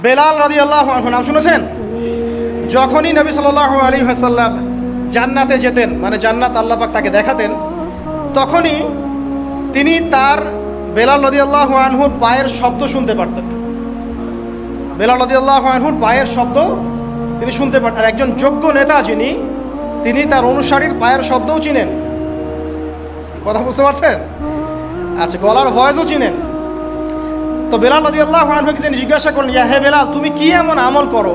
বেলাল রাদিয়াল্লাহু আনহু নাম শুনেছেন? যখনই নবী সাল্লাল্লাহু আলাইহি ওয়াসাল্লাম জান্নাতে যেতেন, মানে জান্নাত আল্লাহ পাক তাকে দেখাতেন, তখনই তিনি তার বেলাল রাদিয়াল্লাহু আনহুর পায়ের শব্দ শুনতে পারতেন। বেলাল রাদিয়াল্লাহু আনহুর পায়ের শব্দ তিনি শুনতে পারতেন। আর একজন যোগ্য নেতা যিনি, তিনি তার অনুসারীর পায়ের শব্দও চিনেন। কথা বুঝতে পারছেন? আচ্ছা, গলার ভয়েসও চিনেন। তো বেলাল রাদিয়াল্লাহু আনহুকে তিনি জিজ্ঞাসা করলেন, ইয়া হে বেলাল, তুমি কি এমন আমল করো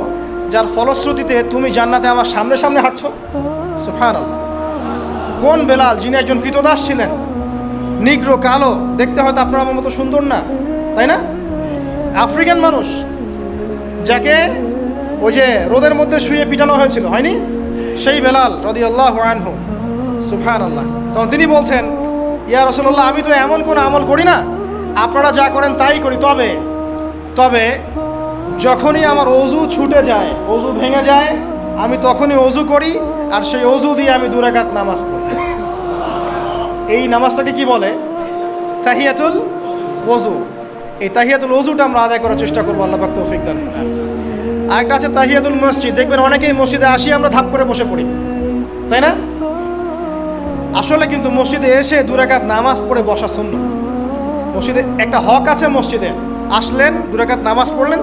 যার ফলশ্রুতিতে তুমি জান্নাতে আমার সামনে সামনে হাঁটছো? সুবহানাল্লাহ। কোন বেলাল? যিনি একজন কৃতদাস ছিলেন, নিগ্রো, কালো, দেখতে হয়তো আপনার আমার মতো সুন্দর না, তাই না? আফ্রিকান মানুষ, যাকে ওই যে রোদের মধ্যে শুয়ে পিটানো হয়েছিল, হয়নি? সেই বেলাল রাদিয়াল্লাহু আনহু। সুবহানাল্লাহ। তখন তিনি বলছেন, ইয়া রাসূলুল্লাহ, আমি তো এমন কোনো আমল করি না, আপনারা যা করেন তাই করি, তবে যখনই আমার অজু ছুটে যায়, অজু ভেঙে যায়, আমি তখনই অজু করি, আর সেই অজু দিয়ে আমি 2 রাকাত নামাজ পড়ি। এই নামাজটাকে কি বলে? তাহিয়াতুল ওযু। এই তাহিয়াতুল ওযুটা আমরা আদায় করার চেষ্টা করবো, আল্লাহ পাক তৌফিক দান করুন। আরেকটা আছে তাহিয়াতুল মসজিদ। দেখবেন অনেকেই মসজিদে আসি আমরা ধাপ করে বসে পড়ি, তাই না? আসলে কিন্তু মসজিদে এসে 2 রাকাত নামাজ পড়ে বসা সুন্নাত। মসজিদে একটা হক আছে, মসজিদে আসলেন, 2 রাকাত নামাজ পড়লেন,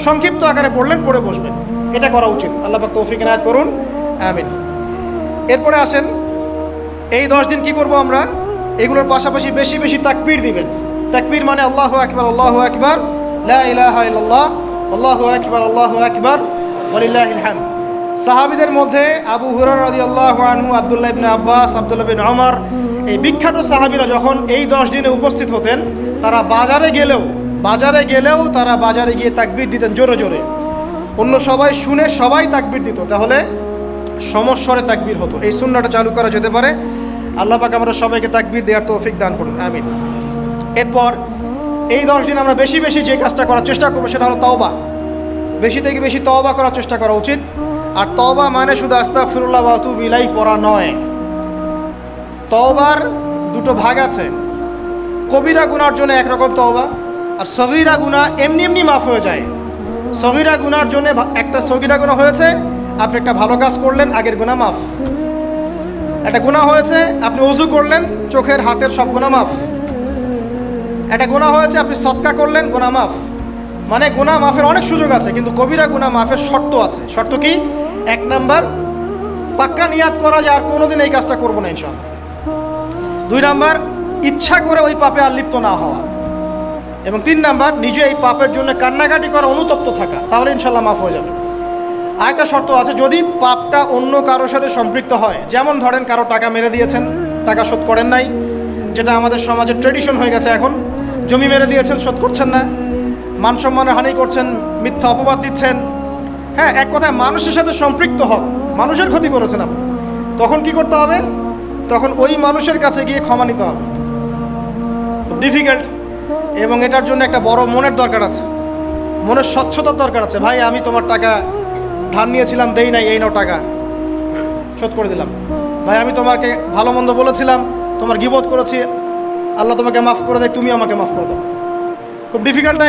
সংক্ষিপ্ত আকারে পড়লেন, পড়ে বসবেন, এটা করা উচিত। আল্লাহ পাক তৌফিক এনায়েত করুন, আমিন। এরপরে আসেন, এই 10 দিন কি করব আমরা? এগুলোর পাশাপাশি বেশি বেশি তাকবীর দিবেন। তাকবীর মানে আল্লাহু আকবার, আল্লাহু আকবার, লা ইলাহা ইল্লাল্লাহ, আল্লাহু আকবার, আল্লাহু আকবার, ওয়ালিল্লাহিল হামদ। সাহাবীদের মধ্যে আবু হুরায়রা রাদিয়াল্লাহু আনহু, আব্দুল্লাহ ইবনে আব্বাস, আব্দুল্লাহ বিন ওমর, এই বিখ্যাত সাহাবীরা যখন এই 10 দিনে উপস্থিত হতেন, তারা বাজারে গেলেও তারা বাজারে গিয়ে তাকবীর দিতেন জোরে জোরে। অন্য সবাই শুনে সবাই তাকবীর দিত, তাহলে সমস্বরে তাকবীর হতো। এই সুন্নাহটা চালু করা যেতে পারে। আল্লাহ পাক আমরা সবাইকে তাকবীর দেওয়ার তৌফিক দান করুন, আমিন। এরপর এই 10 দিন আমরা বেশি বেশি যে কাজটা করার চেষ্টা করবো সেটা হলো তওবা। বেশি থেকে বেশি তওবা করার চেষ্টা করা উচিত। আর তওবা মানে শুধু আস্তাগফিরুল্লাহ ওয়া আতুবু ইলাইহি পড়া নয়। তওবার 2টো ভাগ আছে। কবিরা গুনার জন্য একরকম তওবা, আর সগীরা গুনাহ এমনি এমনি মাফ হয়ে যায়। সগীরা গুনার জন্য একটা সগীরা গুনাহ হয়েছে, আপনি একটা ভালো কাজ করলেন, আগের গুনাহ মাফ। একটা গুনাহ হয়েছে, আপনি ওযু করলেন, চোখের হাতের সব গুনাহ মাফ। একটা গুনাহ হয়েছে, আপনি সদকা করলেন, গুনাহ মাফ। মানে গুনাহ মাফের অনেক সুযোগ আছে, কিন্তু কবিরা গুনাহ মাফের শর্ত আছে। শর্ত কি? 1 নাম্বার, পাক্কা নিয়াত করা যে আর কোনোদিন এই কাজটা করবো না ইনশাআল্লাহ। 2 নাম্বার, ইচ্ছা করে ওই পাপে আর লিপ্ত না হওয়া। এবং 3 নাম্বার, নিজে এই পাপের জন্য কান্নাকাটি করা, অনুতপ্ত থাকা, তাহলে ইনশাআল্লাহ মাফ হয়ে যাবে। আরেকটা শর্ত আছে, যদি পাপটা অন্য কারোর সাথে সম্পৃক্ত হয়, যেমন ধরেন কারো টাকা মেরে দিয়েছেন, টাকা শোধ করেন নাই, যেটা আমাদের সমাজের ট্রেডিশন হয়ে গেছে এখন। জমি মেরে দিয়েছেন, শোধ করছেন না, মান সম্মানের হানি করছেন, মিথ্যা অপবাদ দিচ্ছেন, হ্যাঁ, এক কথায় মানুষের সাথে সম্পৃক্ত হক, মানুষের ক্ষতি করেছেন আপনি, তখন কি করতে হবে? তখন ওই মানুষের কাছে গিয়ে ক্ষমা নিতে হবে। খুব ডিফিকাল্ট, এবং এটার জন্য একটা বড় মনের দরকার আছে, মনের স্বচ্ছতার দরকার আছে। ভাই, আমি তোমার টাকা ধার নিয়েছিলাম, দেই নাই, এই নাও টাকা, শোধ করে দিলাম। ভাই, আমি তোমাকে ভালো মন্দ বলেছিলাম, তোমার গীবত করেছি, আল্লাহ তোমাকে মাফ করে দেয়, তুমি আমাকে মাফ করে দাও। খুব ডিফিকাল্ট না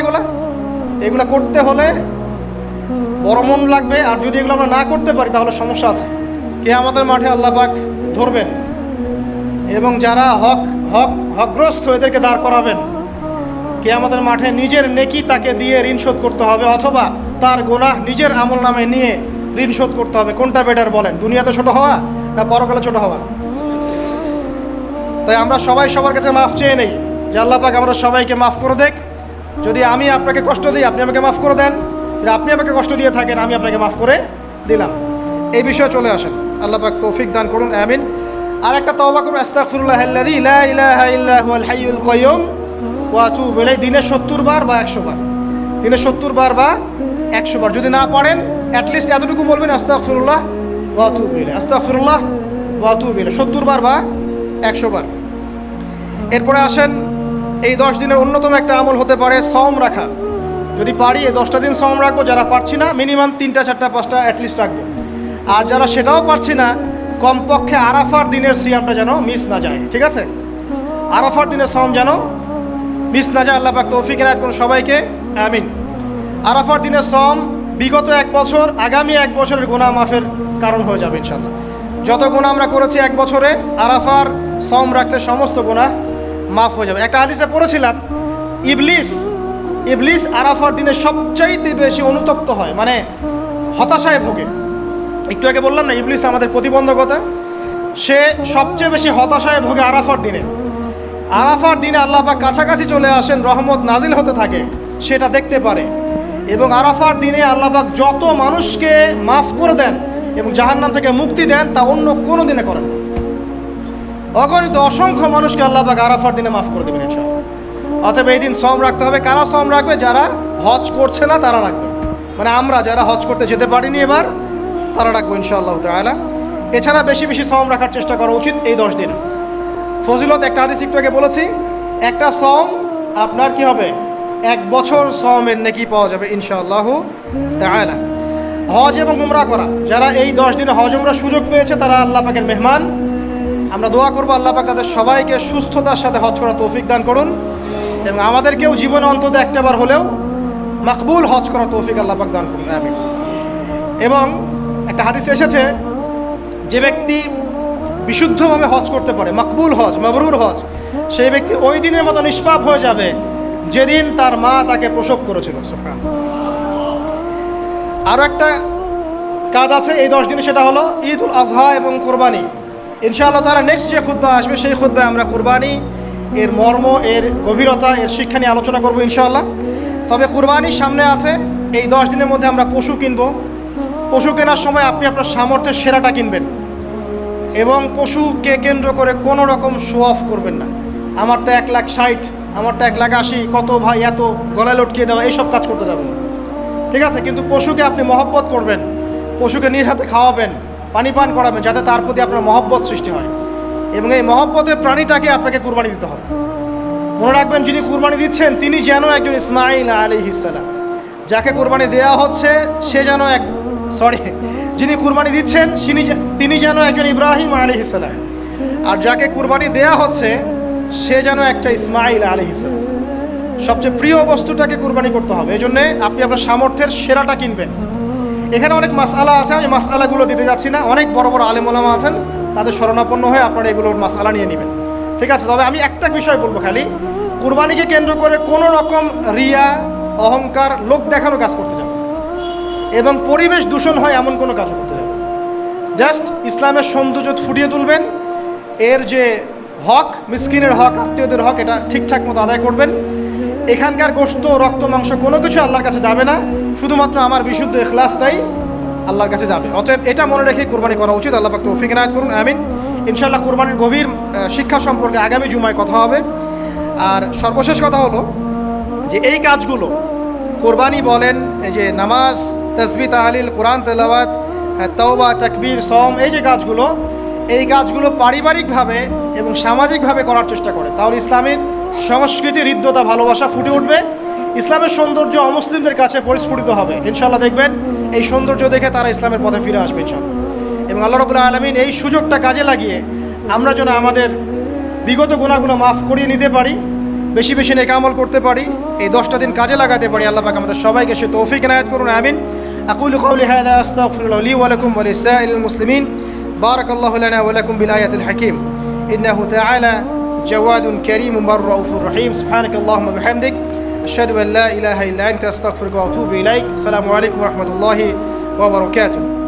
এগুলা করতে হলে বড় মন লাগবে। আর যদি এগুলো আমরা না করতে পারি তাহলে সমস্যা আছে। কিয়ামতের মাঠে আল্লাহ পাক ধরবেন, এবং যারা হকগ্রস্ত এদেরকে দাঁড় করাবেন। কিয়ামতের মাঠে নিজের নেকি তাকে দিয়ে ঋণ শোধ করতে হবে, অথবা তার গুনাহ নিজের আমল নামে নিয়ে ঋণ শোধ করতে হবে। কোনটা বেটার বলেন? দুনিয়াতে ছোট হওয়া না পরকালে ছোট হওয়া? তাই আমরা সবাই সবার কাছে মাফ চেয়ে নেই যে আল্লাহ পাক আমরা সবাইকে মাফ করে দেখ। যদি আমি আপনাকে কষ্ট দিই, আপনি আমাকে মাফ করে দেন। আপনি আমাকে কষ্ট দিয়ে থাকেন, আমি আপনাকে মাফ করে দিলাম। এই বিষয়ে চলে আসেন, আল্লাহ পাক তৌফিক দান করুন, আমিন। আর একটা তওবা করুন, আস্তাগফিরুল্লাহাল্লাযী লা ইলাহা ইল্লা হুয়াল হাইয়ুল কাইয়্যুম ওয়া আতুবু ইলাইহি। দিনে 70 বার বা 100 বার, দিনে 70 বার বা 100 বার। যদি না পারেন অ্যাটলিস্ট এতটুকু বলবেন, আস্তাগফিরুল্লাহ ওয়া আতুবু ইলাইহি, আস্তাগফিরুল্লাহ ওয়া আতুবু ইলাইহি, 70 বার বা 100 বার। এরপরে আসেন, এই 10 দিনের অন্যতম একটা আমল হতে পারে সওম রাখা। যদি পারি এই 10টা দিন সওম রাখবো, যারা পারছি না মিনিমাম 3টা 4টা 5টা অ্যাটলিস্ট রাখবো। আর যারা সেটাও পারছি না, কমপক্ষে আরাফার দিনের সিয়ামটা যেন মিস না যায়, ঠিক আছে? আরাফার দিনের সওম যেন মিস না যায়। আল্লাহ পাক তৌফিক এনায়েত করুন সবাইকে, আমিন। আরাফার দিনে সম বিগত 1 বছর আগামী 1 বছরের গুনাহ মাফের কারণ হয়ে যাবে ইনশাআল্লাহ। যত গুনাহ আমরা করেছি 1 বছরে আরাফার সম রাখলে সমস্ত গুনাহ মাফ হয়ে যাবে। একটা হাদিসে পড়েছিলাম ইবলিস আরাফার দিনে সবচাইতে বেশি অনুতপ্ত হয়, মানে হতাশায় ভোগে। একটু আগে বললাম না ইবলিস আমাদের প্রতিবন্ধকতা, সে সবচেয়ে বেশি হতাশায় ভোগে আরাফার দিনে। আরাফার দিনে আল্লাহ পাক কাছাকাছি চলে আসেন, রহমত নাজিল হতে থাকে, সেটা দেখতে পারে। এবং আরাফার দিনে আল্লাহ পাক যত মানুষকে মাফ করে দেন এবং জাহান্নাম থেকে মুক্তি দেন তা অন্য কোনো দিনে করেন। অগণিত অসংখ্য মানুষকে আল্লাহ পাক আরাফার দিনে মাফ করে দেবেন ইনশাআল্লাহ। অতএব এই দিন সম রাখতে হবে। কারা সম রাখবে? যারা হজ করছে না তারা রাখবে, মানে আমরা যারা হজ করতে যেতে পারিনি এবার তারা রাখবো ইনশাআল্লাহ তাআলা। এছাড়া বেশি বেশি সম রাখার চেষ্টা করা উচিত এই 10 দিন। ফজিলত একটা হাদিস একটু আগে বলেছি, একটা সম আপনার কি হবে? 1 বছর সমের নেকি পাওয়া যাবে ইনশাআল্লাহ তাআলা। হজ এবং উমরা করা, যারা এই 10 দিনে হজ উমরা সুযোগ পেয়েছে তারা আল্লাহ পাকের মেহমান। আমরা দোয়া করবো আল্লাহ পাক তাদের সবাইকে সুস্থতার সাথে হজ করার তৌফিক দান করুন এবং আমাদেরকেও জীবনে অন্তত একটাবার হলেও মাকবুল হজ করার তৌফিক আল্লাহ পাক দান করুন, আমিন। এবং একটা হাদিস এসেছে, যে ব্যক্তি বিশুদ্ধভাবে হজ করতে পারে, মাকবুল হজ, মাবরুর হজ, সেই ব্যক্তি ওই দিনের মতো নিষ্পাপ হয়ে যাবে যেদিন তার মা তাকে প্রসব করেছিল। সুবহানাল্লাহ। আরও একটা কাজ আছে এই 10 দিনে, সেটা হলো ঈদুল আজহা এবং কোরবানি। ইনশাআল্লাহ তাআলা নেক্সট যে খুতবা আসবে সেই খুতবায় আমরা কোরবানি, এর মর্ম, এর গভীরতা, এর শিক্ষা নিয়ে আলোচনা করবো ইনশাআল্লাহ। তবে কোরবানির সামনে আছে, এই 10 দিনের মধ্যে আমরা পশু কিনবো। পশু কেনার সময় আপনি আপনার সামর্থ্যের সেরাটা কিনবেন এবং পশুকে কেন্দ্র করে কোনো রকম শো অফ করবেন না। আমারটা 1,60,000, আমারটা 1,80,000, কত ভাই এত, গলায় লটকিয়ে দেওয়া, এইসব কাজ করতে যাবেন না, ঠিক আছে? কিন্তু পশুকে আপনি মহব্বত করবেন, পশুকে নিজ হাতে খাওয়াবেন, পানি পান করাবেন, যাতে তার প্রতি আপনার মহব্বত সৃষ্টি হয়। এবং এই মহব্বতের প্রাণীটাকে আপনাকে কুরবানি দিতে হবে। মনে রাখবেন, যিনি কুরবানি দিচ্ছেন তিনি যেন একজন ইসমাইল আলাইহিস সালাম, যাকে কুরবানি দেওয়া হচ্ছে সে যেন যিনি কুরবানি দিচ্ছেন তিনি যেন একজন ইব্রাহিম আলাইহিস সালাম, আর যাকে কুরবানি দেয়া হচ্ছে সে যেন একটা ইসমাইল আলাইহিস সালাম। সবচেয়ে প্রিয় বস্তুটাকে কুরবানি করতে হবে। এই জন্যে আপনি আপনার সামর্থ্যের সেরাটা কিনবেন। এখানে অনেক মাসআলা আছে, আমি মাসআলাগুলো দিতে যাচ্ছি না। অনেক বড় বড় আলেম ওলামা আছেন, তাদের শরণাপন্ন হয়ে আপনারা এগুলোর মাসআলা নিয়ে নেবেন, ঠিক আছে? তবে আমি একটা বিষয় বলবো খালি, কুরবানিকে কেন্দ্র করে কোনো রকম রিয়া, অহংকার, লোক দেখানো কাজ করতে যাবেন এবং পরিবেশ দূষণ হয় এমন কোনো কাজ করতে যাবেন। জাস্ট ইসলামের সৌন্দর্য ফুটিয়ে তুলবেন, এর যে হক, মিসকিনের হক, আত্মীয়দের হক, এটা ঠিকঠাক মতো আদায় করবেন। এখানকার গোশত, রক্ত, মাংস কোনো কিছু আল্লাহর কাছে যাবে না, শুধুমাত্র আমার বিশুদ্ধ ইখলাসটাই আল্লাহর কাছে যাবে। অতএব এটা মনে রেখে কুরবানি করা উচিত। আল্লাহ পাক তৌফিক ইনায়াত করুন, আমিন। ইনশাআল্লাহ কুরবানির গভীর শিক্ষা সম্পর্কে আগামী জুমায় কথা হবে। আর সর্বশেষ কথা হলো যে এই কাজগুলো, কোরবানি বলেন, এই যে নামাজ, তাসবিহ, তাহলিল, কোরআন তেলাওয়াত, তাওবা, তাকবীর, সওম, এই যে কাজগুলো, এই কাজগুলো পারিবারিকভাবে এবং সামাজিকভাবে করার চেষ্টা করে, তাহলে ইসলামের সংস্কৃতি, হৃদ্যতা, ভালোবাসা ফুটে উঠবে। ইসলামের সৌন্দর্য অমুসলিমদের কাছে পরিস্ফুটিত হবে ইনশাআল্লাহ। দেখবেন এই সৌন্দর্য দেখে তারা ইসলামের পথে ফিরে আসবে ইনশাআল্লাহ। এবং আল্লাহ রাব্বুল আলামিন এই সুযোগটা কাজে লাগিয়ে আমরা যেন আমাদের বিগত গুনাহগুলো মাফ করিয়ে নিতে পারি, বেশি বেশি নেক আমল করতে পারি, এই 10টা দিন কাজে লাগাতে পারি। আল্লাহ পাক আমাদের সবাইকে সে তৌফিক ইনায়াত করুন, আমিন। আকুলু কওলি হাযা আস্তাগফিরুল্লাহ লি ওয়া লাকুম ওয়া লিসাইরিল মুসলিমিন। বারাকাল্লাহু লানা ওয়া লাকুম বিল আয়াতিল হাকীম। ইন্নাহু তাআলা জাওয়াদুন কারীমুন রাউফুর রহিম। সুবহানাকাল্লাহুম্মা বিহামদিক, আশহাদু আন লা ইলাহা ইল্লা আনতা, আস্তাগফিরুকা ওয়া আতুবু ইলাইক। আসসালামু আলাইকুম ওয়া রাহমাতুল্লাহি ওয়া বারাকাতুহু।